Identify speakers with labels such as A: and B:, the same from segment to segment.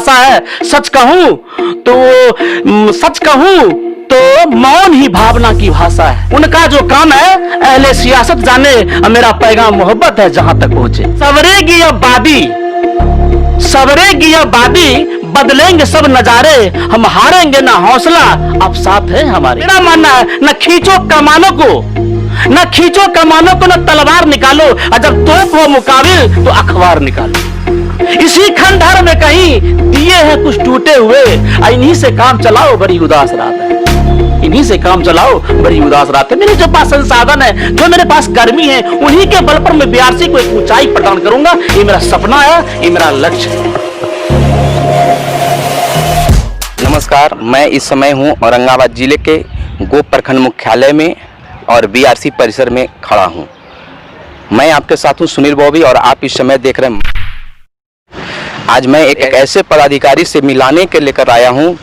A: भाषा है। सच कहूं तो मौन ही भावना की भाषा है। उनका जो काम है अहले सियासत जाने, मेरा पैगाम मोहब्बत है जहां तक पहुंचे। सवरेगी अब बादी, बदलेंगे सब नजारे, हम हारेंगे ना हौसला, अब साथ है हमारे। मेरा मानना है न खींचो कमानों को, न तलवार निकालो, और जब तोप हो मुकाबिल तो अखबार निकालो। इसी खंडहर में कहीं दिए हैं कुछ टूटे हुए, इन्हीं से काम चलाओ बड़ी उदास रात है। मेरे जो पास संसाधन है, जो मेरे पास कर्मी है, उन्हीं के बल पर मैं बीआरसी को एक ऊंचाई प्रदान करूंगा। ये मेरा सपना है, ये मेरा लक्ष्य है।
B: नमस्कार, मैं इस समय हूं औरंगाबाद जिले के गोप प्रखंड मुख्यालय में और बीआरसी परिसर में खड़ा हूं। मैं आपके साथ हूं सुनील बॉबी और आप इस समय देख रहे हैं। आज मैं एक ऐसे पदाधिकारी से मिलाने के लेकर आया हूं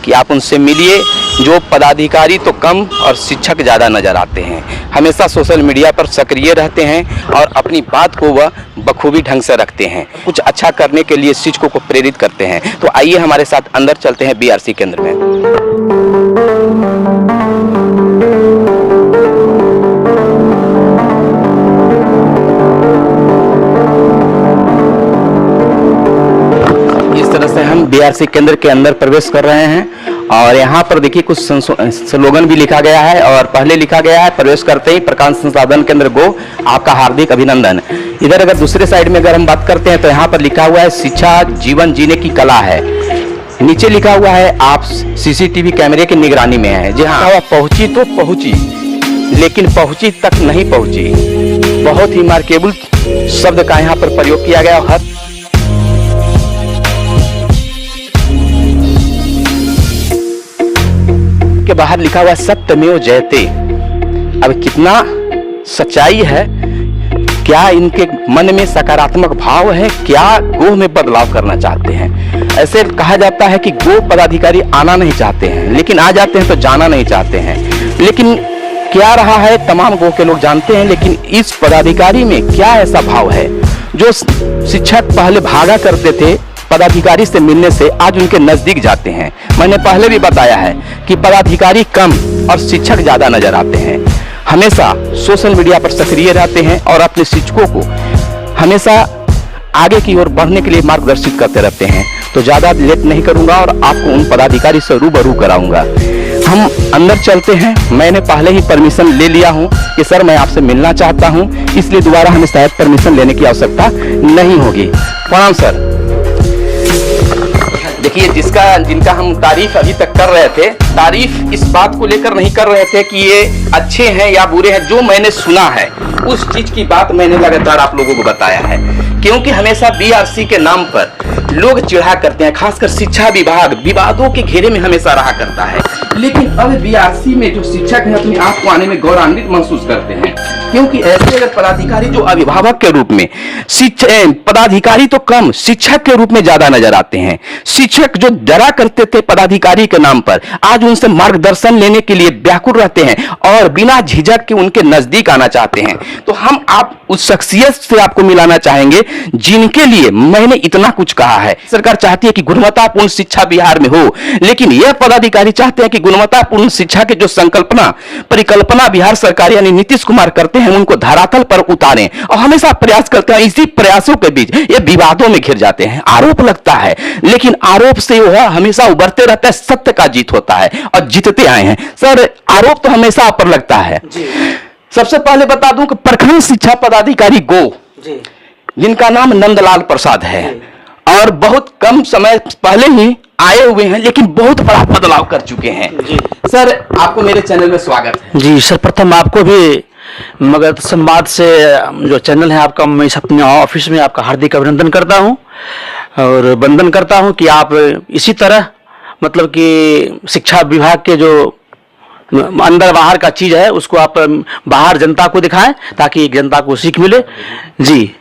B: कि आप उनसे मिलिए जो पदाधिकारी तो कम और शिक्षक ज़्यादा नज़र आते हैं। हमेशा सोशल मीडिया पर सक्रिय रहते हैं और अपनी बात को वह बखूबी ढंग से रखते हैं। कुछ अच्छा करने के लिए शिक्षकों को प्रेरित करते हैं। तो आइए हमारे साथ अंदर चलते हैं बीआरसी केंद्र में। हम बीआरसी केंद्र के अंदर प्रवेश कर रहे हैं और यहाँ पर देखिए कुछ स्लोगन भी लिखा गया है और पहले लिखा गया है प्रवेश करते ही प्रकाश संसाधन केंद्र गो आपका हार्दिक अभिनंदन। इधर अगर दूसरे साइड में अगर हम बात करते हैं तो यहाँ पर लिखा हुआ है शिक्षा जीवन जीने की कला है। नीचे लिखा हुआ है आप सीसीटीवी कैमरे की निगरानी में है। जी हाँ, पहुंची तो पहुंची लेकिन पहुंची तक नहीं पहुंची। बहुत ही मार्केबल शब्द का यहाँ पर प्रयोग किया गया। हर के बाहर लिखा हुआ सत्यमेव जयते। अब कितना सच्चाई है, क्या इनके मन में सकारात्मक भाव है, क्या गो में बदलाव करना चाहते हैं। ऐसे कहा जाता है कि गो पदाधिकारी आना नहीं चाहते हैं लेकिन आ जाते हैं तो जाना नहीं चाहते हैं। लेकिन क्या रहा है तमाम गो के लोग जानते हैं, लेकिन इस पदाधिकारी में क्या ऐसा भाव है। जो शिक्षक पहले भागा करते थे पदाधिकारी से मिलने से, आज उनके नजदीक जाते हैं। मैंने पहले भी बताया है कि पदाधिकारी कम और शिक्षक ज्यादा नजर आते हैं। हमेशा सोशल मीडिया पर सक्रिय रहते हैं और अपने शिक्षकों को हमेशा आगे की ओर बढ़ने के लिए मार्गदर्शित करते रहते हैं। तो ज्यादा लेट नहीं करूंगा और आपको उन पदाधिकारी से रूबरू कराऊंगा। हम अंदर चलते हैं। मैंने पहले ही परमिशन ले लिया हूं कि सर मैं आपसे मिलना चाहता हूं, इसलिए दोबारा हमें शायद परमिशन लेने की आवश्यकता नहीं होगी। प्रणाम सर। देखिए जिनका हम तारीफ अभी तक कर रहे थे, तारीफ इस बात को लेकर नहीं कर रहे थे कि ये अच्छे हैं या बुरे हैं। जो मैंने सुना है उस चीज की बात मैंने लगातार आप लोगों को बताया है, क्योंकि हमेशा बीआरसी के नाम पर लोग चिढ़ा करते हैं। खासकर शिक्षा विभाग विवादों के घेरे में हमेशा रहा करता है। लेकिन अब बीआरसी में जो शिक्षक हैं अपने आप को आने में गौरवान्वित महसूस करते हैं, क्योंकि ऐसे अगर पदाधिकारी जो अभिभावक के रूप में, पदाधिकारी तो कम शिक्षक के रूप में ज्यादा नजर आते हैं। शिक्षक जो डरा करते थे पदाधिकारी के नाम पर, आज उनसे मार्गदर्शन लेने के लिए व्याकुल रहते हैं और बिना झिझक के उनके नजदीक आना चाहते हैं। तो हम आप उस शख्सियत से आपको मिलाना चाहेंगे जिनके लिए मैंने इतना कुछ कहा है। सरकार चाहती है कि गुणवत्तापूर्ण शिक्षा बिहार में हो, लेकिन यह पदाधिकारी चाहते हैं कि गुणवत्तापूर्ण शिक्षा की जो परिकल्पना बिहार सरकार यानी नीतीश कुमार करते हैं उनको धरातल पर उतारें, और हमेशा प्रयास करते हैं। इसी प्रयासों के बीच ये विवादों में घिर जाते हैं। आरोप लगता है लेकिन आरोप से वह हमेशा उभरते रहता है, सत्य का जीत होता है और जीतते आए हैं। सर आरोप तो हमेशा आप पर लगता है। सबसे पहले बता दूं कि प्रखंड शिक्षा पदाधिकारी गो जिनका नाम नंदलाल प्रसाद है और बहुत कम समय पहले ही आए हुए हैं, लेकिन बहुत बड़ा बदलाव कर चुके हैं। सर आपको मेरे चैनल में स्वागत है।
A: जी सर, प्रथम आपको भी मगध संवाद से जो चैनल है आपका, मैं अपने ऑफिस में आपका हार्दिक अभिनंदन करता हूं और वंदन करता हूं कि आप इसी तरह मतलब कि शिक्षा विभाग के जो अंदर बाहर का चीज है उसको आप बाहर जनता को दिखाएं ताकि जनता को सीख मिले। जी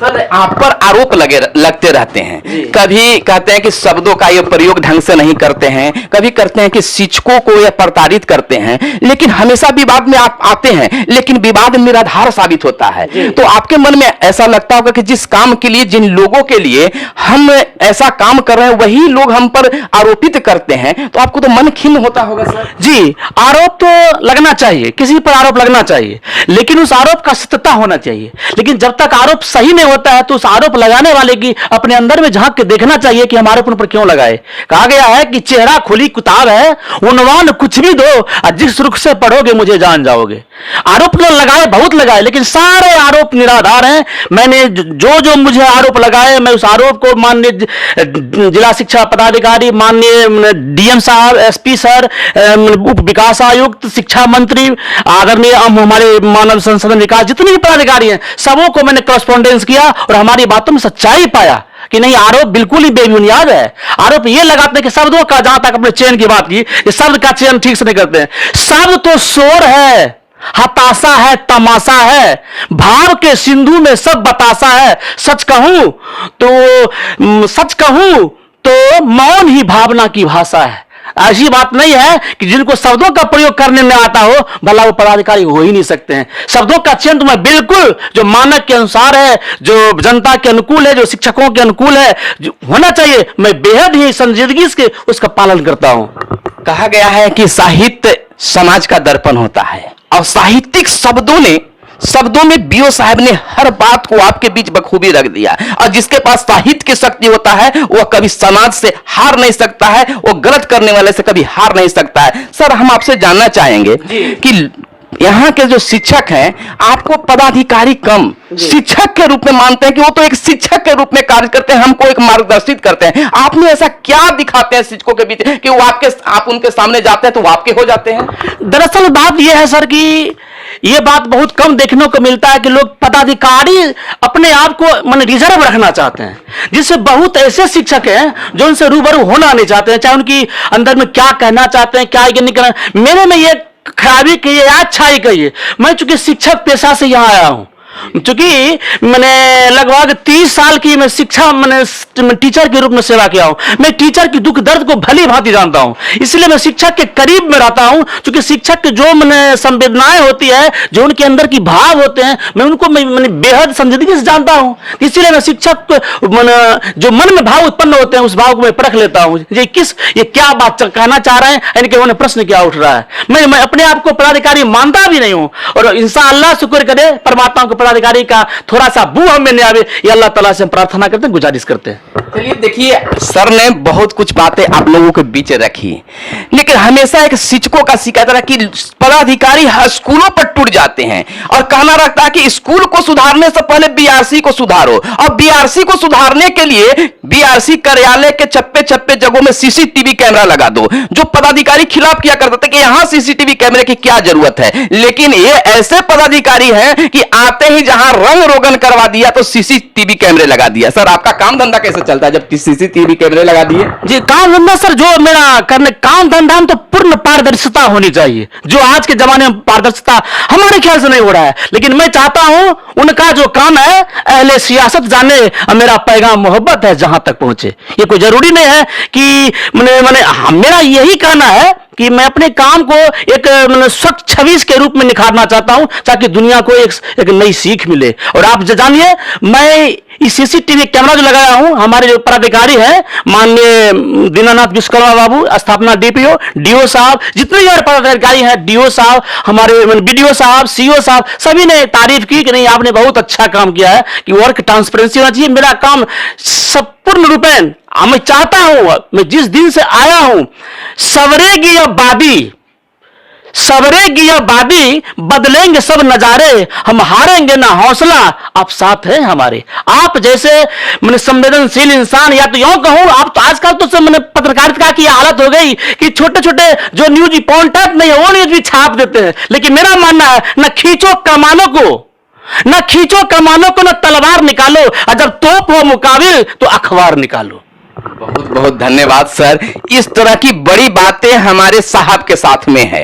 B: सर आप पर आरोप लगते रहते हैं, कभी कहते हैं कि शब्दों का ये प्रयोग ढंग से नहीं करते हैं, कभी करते हैं कि शिक्षकों को ये प्रताड़ित करते हैं, लेकिन हमेशा विवाद में आप आते हैं, लेकिन विवाद निराधार साबित होता है। तो आपके मन में ऐसा लगता होगा कि जिस काम के लिए, जिन लोगों के लिए हम ऐसा काम कर रहे हैं, वही लोग हम पर आरोपित करते हैं, तो आपको तो मन खिन्न होता होगा सर।
A: जी, आरोप तो लगना चाहिए, किसी पर आरोप लगना चाहिए, लेकिन उस आरोप का सत्यता होना चाहिए। लेकिन जब तक आरोप सही नहीं होता है तो उस आरोप लगाने वाले की अपने अंदर में झांक के देखना चाहिए कि हमारे ऊपर क्यों लगाए। कहा गया है कि चेहरा खुली किताब है, उन्वान कुछ भी दो और जिस रुख से पढ़ोगे मुझे जान जाओगे। आरोप तो लगाए, बहुत लगाए, लेकिन सारे आरोप निराधार हैं। मैंने जो जो मुझे आरोप लगाए, मैं उस आरोप को माननीय जिला शिक्षा पदाधिकारी, माननीय डीएम साहब, एसपी सर, उप विकास आयुक्त, शिक्षा मंत्री, आदरणीय हमारे मानव संसाधन विकास, जितने भी पदाधिकारी हैं, सबों को मैंने कॉरेस्पॉन्डेंस किया और हमारी बातों में सच्चाई पाया कि नहीं, आरोप बिल्कुल ही बेबुनियाद है। आरोप ये लगाते हैं कि शब्दों का, जहां तक अपने चयन की बात की, ये शब्द का चयन ठीक से नहीं करते हैं। शब्द तो शोर है, हताशा है, तमाशा है, भाव के सिंधु में सब बतासा है। सच कहूं तो मौन ही भावना की भाषा है। ऐसी बात नहीं है कि जिनको शब्दों का प्रयोग करने में आता हो, भला वो पदाधिकारी हो ही नहीं सकते हैं। शब्दों का चयन तो मैं बिल्कुल जो मानक के अनुसार है, जो जनता के अनुकूल है, जो शिक्षकों के अनुकूल है, जो होना चाहिए, मैं बेहद ही संजीदगी से उसका पालन करता हूं।
B: कहा गया है कि साहित्य समाज का दर्पण होता है, और साहित्यिक शब्दों में बीओ साहब ने हर बात को आपके बीच बखूबी रख दिया। और जिसके पास साहित्य की शक्ति होता है, वह कभी समाज से हार नहीं सकता है, वो गलत करने वाले से कभी हार नहीं सकता है। सर, हम आपसे जानना चाहेंगे कि यहाँ के जो शिक्षक हैं, आपको पदाधिकारी कम शिक्षक के रूप में मानते हैं कि वो तो एक शिक्षक के रूप में कार्य करते हैं, हमको एक मार्गदर्शित करते हैं। आपने ऐसा क्या दिखाते हैं शिक्षकों के बीच कि वो आप उनके सामने जाते हैं तो वो आपके हो जाते हैं?
A: दरअसल बात यह है सर कि यह बात बहुत कम देखने को मिलता है कि लोग पदाधिकारी अपने आप को मन रिजर्व रखना चाहते हैं, जिससे बहुत ऐसे शिक्षक हैं जो उनसे रूबरू होना नहीं चाहते हैं, चाहे उनकी अंदर में क्या कहना चाहते हैं, क्या नहीं करना। मेरे में ये खराबी कहिए या अच्छाई कहिए, मैं चूंकि शिक्षक पेशा से यहां आया हूं, चूंकि मैंने लगभग 30 साल की मैं शिक्षा मैंने टीचर के रूप में सेवा किया हूं। मैं टीचर की दुख दर्द को भली भांति जानता हूं, इसलिए मैं शिक्षक के करीब में रहता हूं। क्योंकि शिक्षक की जो मैंने संवेदनाएं होती है, जो उनके अंदर की भाव होते हैं, मैं उनको मैंने बेहद संजीदगी से जानता हूं। इसलिए मैं शिक्षक जो मन में भाव उत्पन्न होते हैं, उस भाव को मैं परख लेता हूं। ये क्या बात कहना चाह रहे हैं, इनके उन्हें प्रश्न क्या उठ रहा है। मैं अपने आप को पदाधिकारी मानता भी नहीं हूं, और इंशाअल्लाह शुक्र करे परमात्मा को पदाधिकारी का थोड़ा सा बू हमें नहीं आवे, ये अल्लाह ताला से हम प्रार्थना करते हैं, गुजारिश करते हैं।
B: चलिए देखिए, सर ने बहुत कुछ बातें आप लोगों के बीच रखी, लेकिन हमेशा एक शिक्षकों का शिकायत रहा कि पदाधिकारी स्कूलों पर टूट जाते हैं और कहना रखता है कि स्कूल को सुधारने से पहले बीआरसी को सुधारो, और बीआरसी को सुधारने के लिए बीआरसी कार्यालय के चप्पे चप्पे जगहों में सीसीटीवी कैमरा लगा दो। जो पदाधिकारी खिलाफ किया करते थे कि यहां सीसीटीवी कैमरे की क्या जरूरत है, लेकिन ये ऐसे पदाधिकारी हैं कि आते ही जहां रंग रोगन करवा दिया तो सीसीटीवी कैमरे लगा दिया। सर, आपका काम धंधा कैसे चलता है जब सीसीटीवी कैमरे लगा दिए?
A: जी, काम धंधा सर, जो मेरा करने काम धंधा में तो पूर्ण पारदर्शिता होनी चाहिए। जो आज के जमाने में पारदर्शिता हमारे ख्याल से नहीं हो रहा है, लेकिन मैं चाहता हूं उनका जो काम है अहले सियासत जाने, मेरा पैगाम मोहब्बत है जहां तक पहुंचे। ये कोई जरूरी नहीं है कि मेरा यही कहना है कि मैं अपने काम को एक स्वच्छ छवि के रूप में निखारना चाहता हूं, ताकि दुनिया को एक नई सीख मिले। और आप जानिए, मैं इस सीसीटीवी कैमरा जो लगाया हूं, हमारे जो पदाधिकारी हैं, माननीय दीनानाथ विश्वकर्मा बाबू, स्थापना डीपीओ, डीओ साहब, जितने भी पदाधिकारी हैं, डीओ साहब, हमारे बीडीओ साहब, सीओ साहब, सभी ने तारीफ की कि नहीं, आपने बहुत अच्छा काम किया है, कि वर्क ट्रांसपेरेंसी होना चाहिए। मेरा काम सब पूर्ण रूपेण मैं चाहता हूं, मैं जिस दिन से आया हूं, सवरेगी या बादी बदलेंगे सब नजारे, हम हारेंगे ना हौसला, आप साथ हैं हमारे। आप जैसे मैंने संवेदनशील इंसान, या तो यूं कहूं, आप तो आजकल तो मैंने पत्रकारिता की हालत हो गई कि छोटे छोटे जो न्यूज पॉइंट नहीं है वो न्यूज भी छाप देते हैं। लेकिन मेरा मानना है, न खींचो कमानों को, न तलवार निकालो, और जब तोप हो मुकाबिल तो अखबार निकालो।
B: बहुत बहुत धन्यवाद सर। इस तरह की बड़ी बातें हमारे साहब के साथ में है।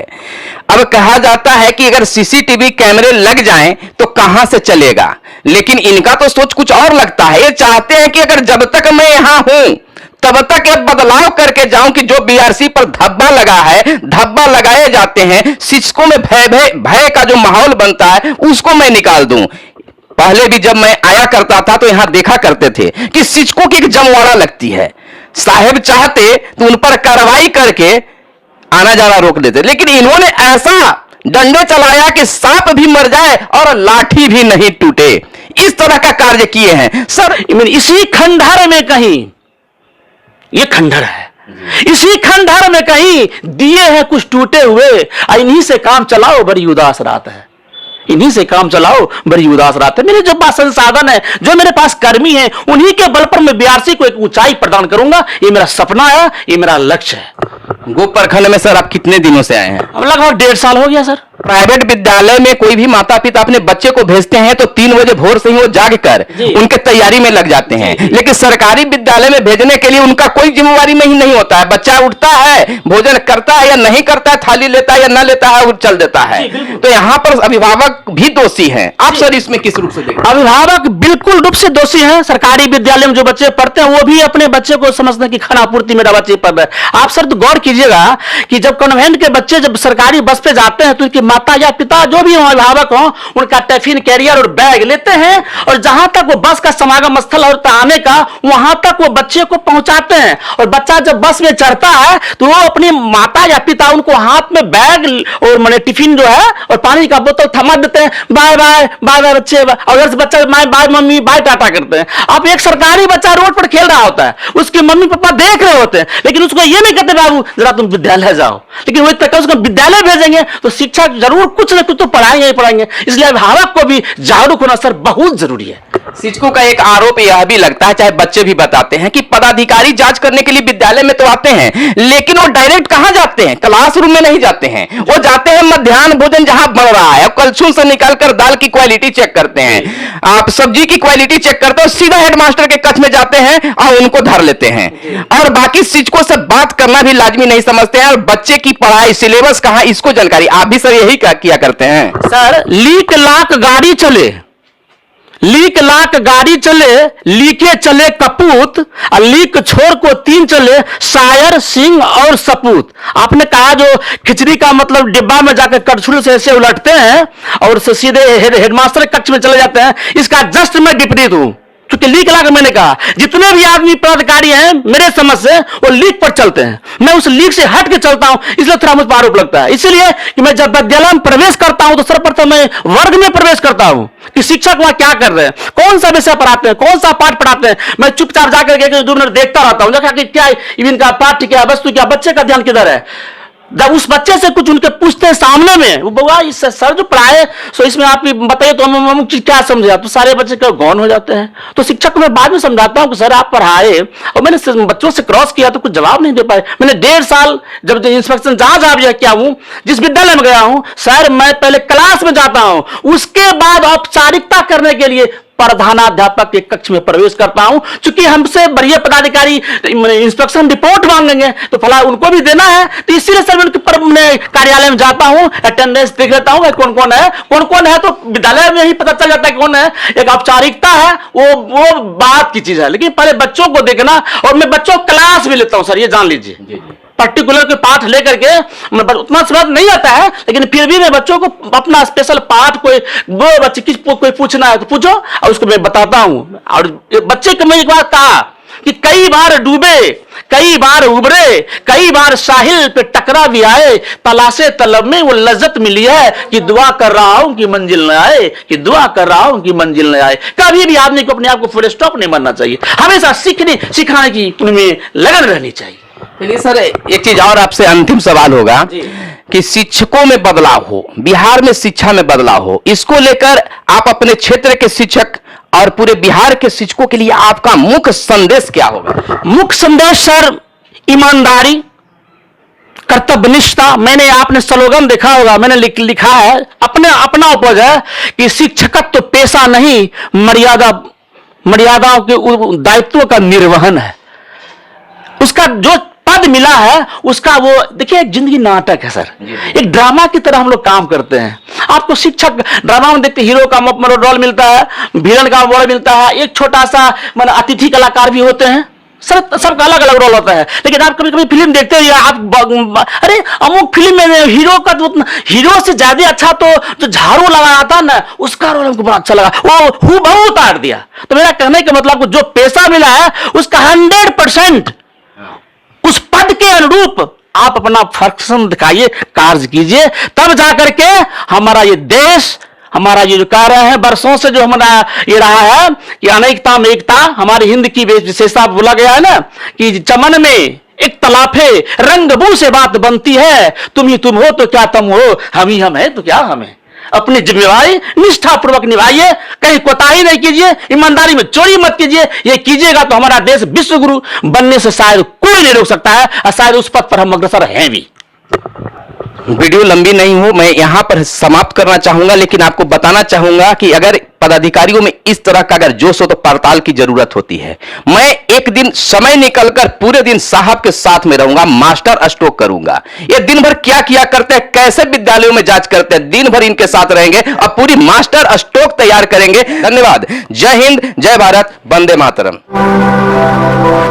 B: अब कहा जाता है कि अगर सीसीटीवी कैमरे लग जाएं तो कहां से चलेगा, लेकिन इनका तो सोच कुछ और लगता है। ये चाहते हैं कि अगर जब तक मैं यहां हूं तब तक ये बदलाव करके जाऊं कि जो बीआरसी पर धब्बा लगा है, धब्बा लगाए जाते हैं, शिक्षकों में भय का जो माहौल बनता है उसको मैं निकाल दूं। पहले भी जब मैं आया करता था तो यहां देखा करते थे कि शिक्षकों की एक जमवाड़ा लगती है। साहेब चाहते तो उन पर कार्रवाई करके आना जाना रोक देते, लेकिन इन्होंने ऐसा डंडे चलाया कि सांप भी मर जाए और लाठी भी नहीं टूटे। इस तरह का कार्य किए हैं सर।
A: इसी खंडहर में कहीं, ये खंडहर है, इसी खंडहर में कहीं दिए हैं कुछ टूटे हुए, इन्हीं से काम चलाओ बड़ी उदास रात है, इन्हीं से काम चलाओ बड़ी उदास रात है। मेरे जो पास संसाधन है, जो मेरे पास कर्मी है, उन्हीं के बल पर मैं बीआरसी को एक ऊंचाई प्रदान करूंगा। ये मेरा सपना है, ये मेरा लक्ष्य है।
B: गोप प्रखंड में सर आप कितने दिनों से आए हैं?
A: अब लगभग 1.5 साल हो गया सर।
B: प्राइवेट विद्यालय में कोई भी माता पिता अपने बच्चे को भेजते हैं तो 3 बजे भोर से ही वो जाग कर उनके तैयारी में लग जाते हैं, लेकिन सरकारी विद्यालय में भेजने के लिए उनका कोई जिम्मेवारी नहीं होता है। बच्चा उठता है, भोजन करता है या नहीं करता है, थाली लेता है या न लेता है, वो चल देता है। तो यहाँ पर अभिभावक भी दोषी हैं। आप सर इसमें किस रूप से देखते हैं?
A: अभिभावक बिल्कुल रूप से दोषी हैं। सरकारी विद्यालय में जो बच्चे पढ़ते हैं वो भी अपने बच्चे को समझते हैं कि खाना पूर्ति मेरा बच्चे पढ़ रहा है। आप सर तो गौर कीजिएगा कि जब कॉन्वेंट के बच्चे जब सरकारी बस पे जाते हैं तो उनकी माता या पिता जो भी अभिभावक हो उनका टिफिन कैरियर और बैग लेते हैं और जहां तक वो बस का समागम स्थल और आने का वहां तक वो बच्चे को पहुंचाते हैं। और बच्चा जब बस में चढ़ता है तो वो अपनी माता या पिता उनको हाथ में बैग और मैंने टिफिन जो है और पानी का बोतल थमा देते हैं, बाय बाय बाय बाय बच्चे, अगर बच्चा बाय मम्मी बाय टाटा करते हैं। अब एक सरकारी बच्चा रोड पर खेल रहा होता है, उसके मम्मी पापा देख रहे होते हैं, लेकिन उसको ये नहीं कहते बाबू जरा तुम विद्यालय जाओ, लेकिन वही तक उसको विद्यालय भेजेंगे तो शिक्षा जरूर कुछ न कुछ तो पढ़ाएंगे ही पढ़ाएंगे। इसलिए अभिभावक को भी जागरूक होना सर बहुत जरूरी है।
B: शिक्षकों का एक आरोप यह भी लगता है, चाहे बच्चे भी बताते हैं, कि पदाधिकारी जांच करने के लिए विद्यालय में तो आते हैं, लेकिन वो डायरेक्ट कहां जाते हैं? क्लासरूम में नहीं जाते हैं, वो जाते हैं मध्याह्न भोजन जहां बन रहा है, कलछुल से निकालकर दाल की क्वालिटी चेक करते हैं, आप सब्जी की क्वालिटी चेक करते हैं, सीधा हेडमास्टर के कक्ष में जाते हैं और उनको धर लेते हैं। और बाकी शिक्षकों से बात करना भी लाजमी नहीं समझते हैं। और बच्चे की पढ़ाई सिलेबस कहां, इसको जानकारी आप भी सर यही किया करते हैं?
A: सर लीक लाख गाड़ी चले, लीक लाख गाड़ी चले, लीके चले कपूत, और लीक छोर को 3 चले, शायर सिंह और सपूत। आपने कहा जो खिचड़ी का मतलब डिब्बा में जाकर कड़छुल से ऐसे उलटते हैं और सीधे हेडमास्टर कक्ष में चले जाते हैं, इसका जस्ट मैं विपरीत हूं। क्योंकि लीक लाख मैंने कहा जितने भी आदमी पदाधिकारी हैं मेरे समझ से वो लीक पर चलते हैं, मैं उस लीक से हट के चलता हूं, इसलिए थोड़ा मुझ पर आरोप लगता है। इसलिए कि मैं जब विद्यालय में प्रवेश करता हूं तो सर्वप्रथम मैं वर्ग में प्रवेश करता हूं कि शिक्षक वहां क्या कर रहे हैं, कौन सा विषय पढ़ाते हैं, कौन सा पाठ पढ़ाते हैं। मैं चुपचाप जाकर के 2 मिनट देखता रहता हूं कि क्या इनका पाठ क्या, वस्तु क्या, बच्चे का ध्यान किधर है। जब उस बच्चे से कुछ उनके पूछते हैं सामने में, वो बोला इस सर जो पढ़ाए सो इसमें आप बताइए तो हम क्या समझे, आप तो सारे बच्चे क्यों गौन हो जाते हैं। तो शिक्षक को मैं बाद में समझाता हूं कि सर आप पढ़ाए और मैंने बच्चों से क्रॉस किया तो कुछ जवाब नहीं दे पाए। मैंने 1.5 साल जब इंस्पेक्शन जहां किया हूं, जिस विद्यालय में गया हूं सर, मैं पहले क्लास में जाता हूं, उसके बाद औपचारिकता करने के लिए प्रधानाध्यापक के कक्ष में प्रवेश करता हूं। चूंकि हमसे वरीय पदाधिकारी इंस्पेक्शन रिपोर्ट मांगेंगे तो फला उनको भी देना है, तो इसीलिए सर मैं कार्यालय में जाता हूं, अटेंडेंस देख लेता हूं कौन कौन है, तो विद्यालय में ही पता चल जाता है कौन है। एक औपचारिकता है, वो बात की चीज है, लेकिन पहले बच्चों को देखना। और मैं बच्चों क्लास भी लेता हूं सर, ये जान लीजिए, पर्टिकुलर के पाठ लेकर के उतना समझ नहीं आता है, लेकिन फिर भी मैं बच्चों को अपना स्पेशल पाठ कोई वो बच्चे कोई पूछना है तो पूछो और उसको मैं बताता हूं। और बच्चे को मैं एक बात कहा कि कई बार डूबे, कई बार उबरे, कई बार साहिल पे टकरा भी आए, तलाशे तलब में वो लज्जत मिली है कि दुआ कर रहा हूं कि मंजिल न आए, कि दुआ कर रहा हूं कि मंजिल न आए। कभी भी आदमी को अपने आप को फुल स्टॉप नहीं मानना चाहिए, हमेशा सीखने सिखाने की उनमें लगन रहनी चाहिए।
B: चलिए सर, एक चीज और आपसे अंतिम सवाल होगा कि शिक्षकों में बदलाव हो, बिहार में शिक्षा में बदलाव हो, इसको लेकर आप अपने क्षेत्र के शिक्षक और पूरे बिहार के शिक्षकों के लिए आपका मुख्य संदेश क्या होगा?
A: मुख्य संदेश सर ईमानदारी, कर्तव्यनिष्ठा। मैंने आपने स्लोगन देखा होगा, मैंने लिखा है अपना उपज है कि शिक्षकत्व तो पेशा नहीं, मर्यादाओं के दायित्वों का निर्वहन है। उसका जो पद मिला है उसका वो देखिए, एक जिंदगी नाटक है सर, एक ड्रामा की तरह हम लोग काम करते हैं। आपको शिक्षक ड्रामा में देखते, हीरो का रोल मिलता है, विलन का रोल मिलता है, एक छोटा सा मतलब अतिथि कलाकार भी होते हैं, सबका अलग अलग रोल होता है। लेकिन आप कभी कभी फिल्म देखते हो या आप अरे अमुक फिल्म में हीरो का हीरो से ज्यादा अच्छा तो जो झाड़ू लगाया था ना उसका रोल हमको बड़ा अच्छा लगा, वो हूबहू उतार दिया। तो मेरा कहने का मतलब जो पैसा मिला है उसका 100% उस पद के अनुरूप आप अपना फंक्शन दिखाइए, कार्य कीजिए, तब जाकर के हमारा ये देश, हमारा ये जो कार्य है वर्षों से जो हमारा ये रहा है कि अनेकता में एकता हमारी हिंद की विशेषता बोला गया है ना कि चमन में एक तलाफे रंगबू से बात बनती है, तुम ही तुम हो तो क्या तुम हो, हम ही हम है तो क्या हम है। अपनी जिम्मेवारी निष्ठापूर्वक निभाइए, कहीं कोताही नहीं कीजिए, ईमानदारी में चोरी मत कीजिए। ये कीजिएगा तो हमारा देश विश्व गुरु बनने से शायद कोई नहीं रोक सकता है, और शायद उस पद पर हम अग्रसर हैं भी।
B: वीडियो लंबी नहीं हो, मैं यहां पर समाप्त करना चाहूंगा, लेकिन आपको बताना चाहूंगा कि अगर पदाधिकारियों में इस तरह का अगर जोश हो तो पड़ताल की जरूरत होती है। मैं एक दिन समय निकलकर पूरे दिन साहब के साथ में रहूंगा, मास्टर स्ट्रोक करूंगा। ये दिन भर क्या किया करते हैं, कैसे विद्यालयों में जांच करते हैं, दिन भर इनके साथ रहेंगे और पूरी मास्टर स्ट्रोक तैयार करेंगे। धन्यवाद। जय हिंद, जय भारत, वंदे मातरम।